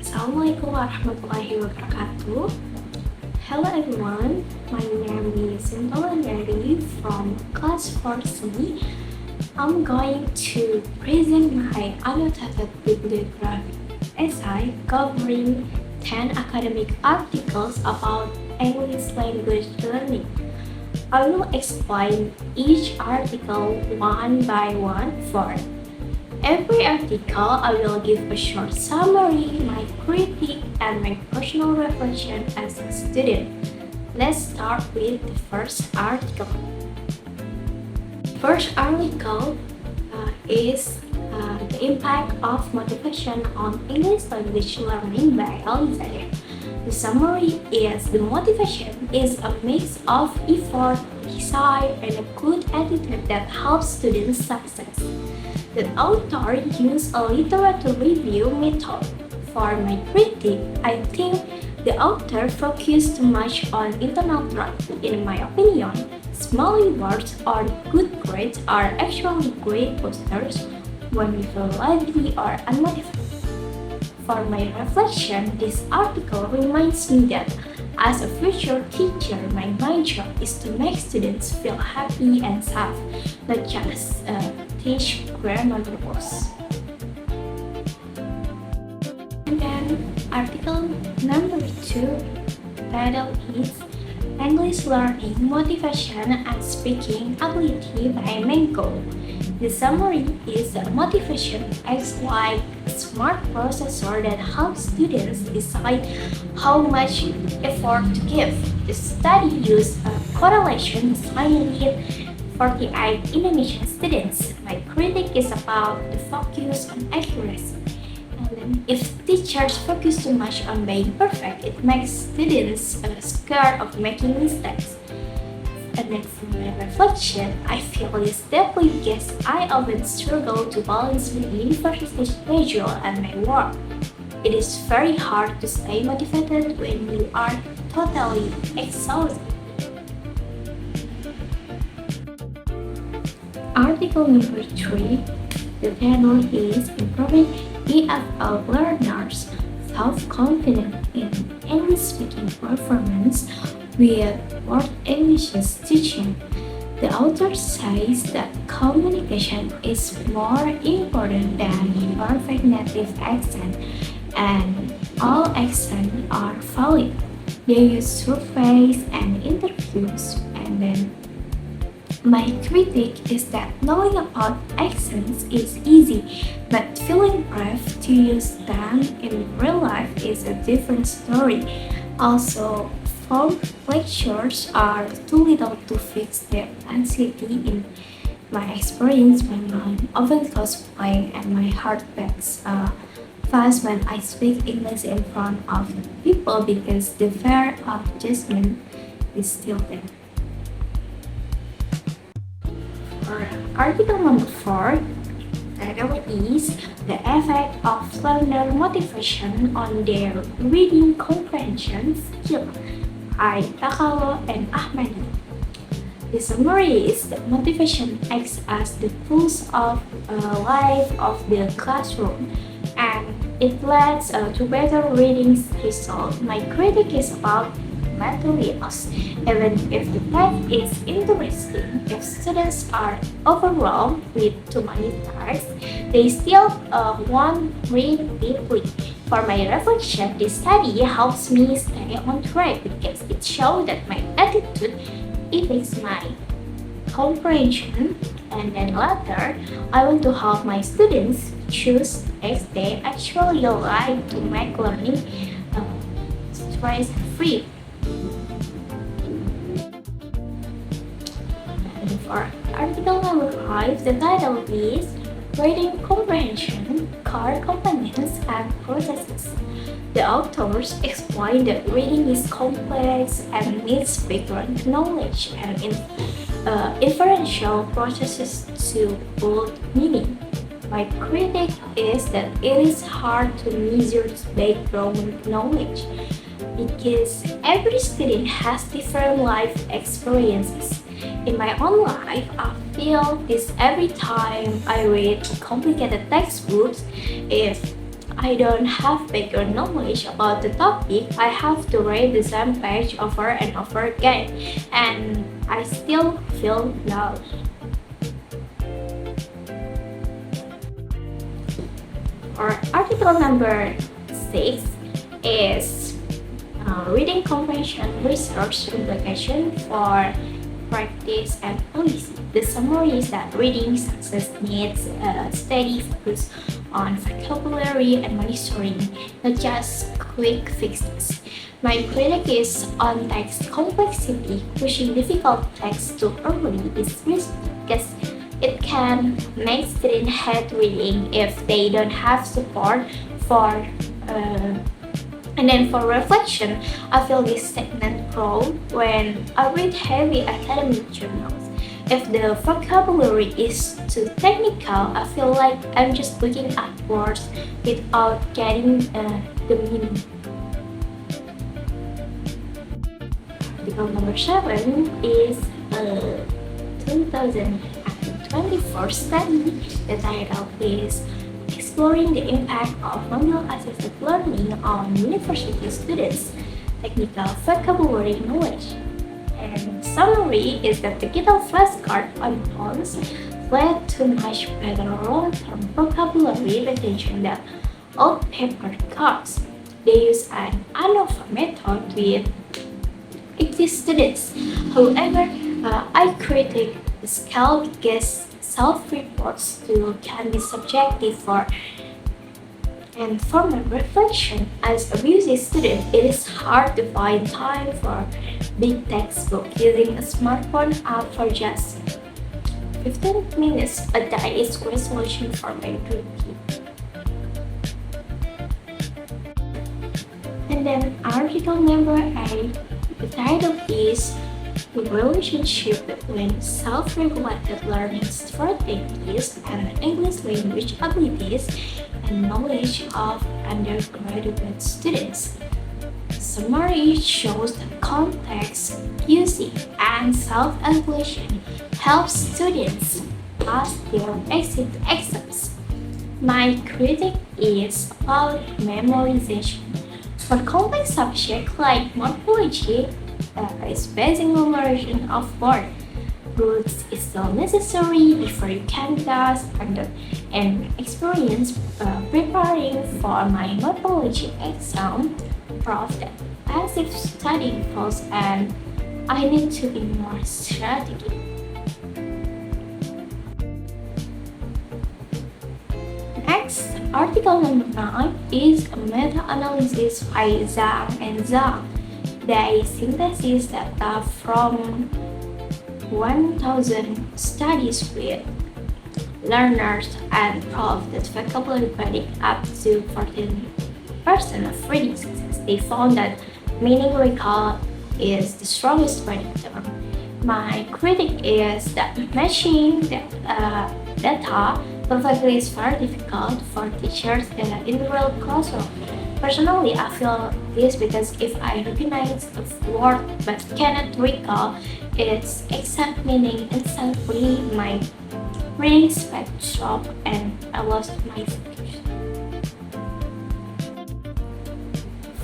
Assalamualaikum warahmatullahi wabarakatuh. Hello everyone, my name is Indolandari from class 4C. I'm going to present my annotated bibliography essay covering 10 academic articles about English language learning. I will explain each article one by one for every article. I will give a short summary, my critique, and my personal reflection as a student. Let's start with the first article. First article is the impact of motivation on English language learning by Elizabeth. The summary is the motivation is a mix of effort, desire, and a good attitude that helps students success. The author used a literature review method. For my critique, I think the author focused too much on internal drive. In my opinion, small rewards or good grades are actually great boosters when we feel lazy or unmotivated. For my reflection, this article reminds me that as a future teacher, my main job is to make students feel happy and safe, not just teach grammar rules. And then article number 2, title is English Learning Motivation and Speaking Ability by Mango. The summary is that motivation acts like a smart processor that helps students decide how much effort to give. The study used a correlation design with 48 Indonesian students. My critique is about the focus on accuracy. And if teachers focus too much on being perfect, it makes students scared of making mistakes. And then for my reflection, I feel this deeply because I often struggle to balance my university schedule and my work. It is very hard to stay motivated when you are totally exhausted. Article number 3, the title is Improving EFL Learners Self-Confidence in English Speaking Performance with World English Teaching. The author says that communication is more important than perfect native accent, and all accents are valid. They use surveys and interviews, and then my critique is that knowing about accents is easy, but feeling brave to use them in real life is a different story. Also, phone lectures are too little to fix the anxiety. In my experience, my mind often goes blank and my heart beats fast when I speak English in front of people because the fear of judgment is still there. For article number 4, title is The Effect of Learner Motivation on Their Reading Comprehension Skill by Takalo and Ahmadi. The summary is that motivation acts as the pulse of life of the classroom, and it leads to better reading results. My critique is about materials. Even if the text is interesting, if students are overwhelmed with too many tasks, they still won't read deeply. For my reflection, this study helps me stay on track because it shows that my attitude affects my comprehension, and then later, I want to help my students choose as they actually like to make learning stress-free. And for article number 5, the title is Reading Comprehension, Core Components and Processes. The authors explain that reading is complex and needs background knowledge and inferential processes to build meaning. My critique is that it is hard to measure background knowledge because every student has different life experiences. In my own life, I feel this every time I read complicated textbooks. If I don't have background knowledge about the topic, I have to read the same page over and over again, and I still feel lost. Or article number 6 is reading comprehension research implication for practice and policy. The summary is that reading success needs a steady focus on vocabulary and monitoring, not just quick fixes. My critique is on text complexity. Pushing difficult text too early is risky because it can make students hate reading if they don't have support for and then for reflection, I feel this stagnant growth when I read heavy academic journals. If the vocabulary is too technical, I feel like I'm just looking at words without getting the meaning. Article number 7 is a 2024 study. The title is Exploring the Impact of Manual-Assisted Learning on University Students' Technical Vocabulary Knowledge. And summary is that digital flashcard on phones led to much better long-term vocabulary retention than old paper cards. They use an ANOVA method with 80 students. However, I critique the scale because self-reports too can be subjective and for my reflection as a busy student, it is hard to find time for big textbook. Using a smartphone app for just 15 minutes a day is great solution for my routine. And then article number 8, the title is The Relationship Between Self-Regulated Learning Strategies and English Language Abilities and Knowledge of Undergraduate Students. Summary shows that context, using, and self-evaluation helps students pass their exit exams. My critique is about memorization. For complex subjects like morphology, is basic memorization of word roots is still necessary before you can grasp and experience preparing for my morphology exam proved that passive studying fails and I need to be more strategic. Next, article number 9 is a meta-analysis by Zhang and Zhang. They synthesize data from 1,000 studies with learners and proved that vocabulary predict up to 14% of reading success. They found that meaning recall is the strongest predictor. My critique is that matching data perfectly is very difficult for teachers in the real classroom. Personally, I feel this because if I recognize a word but cannot recall its exact meaning instantly, my reading speed dropped and I lost my focus.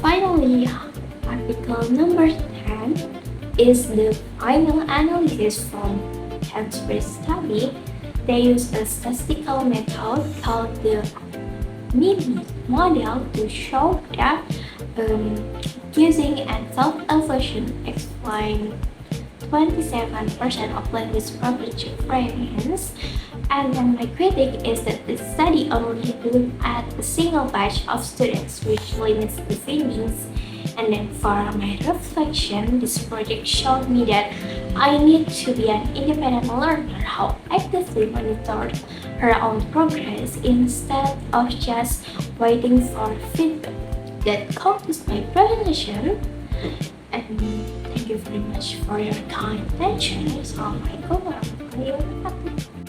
Finally, article number 10 is the final analysis from Cambridge study. They use a statistical method called the MIMI model to show that using and self-evaluation explain 27% of language property variance. And then my critique is that the study only looked at a single batch of students, which limits the findings. And then for my reflection, this project showed me that I need to be an independent learner who actively monitors her own progress instead of just waiting for feedback. That concludes my presentation. And thank you very much for your kind attention. Assalamualaikum warahmatullahi wabarakatuh.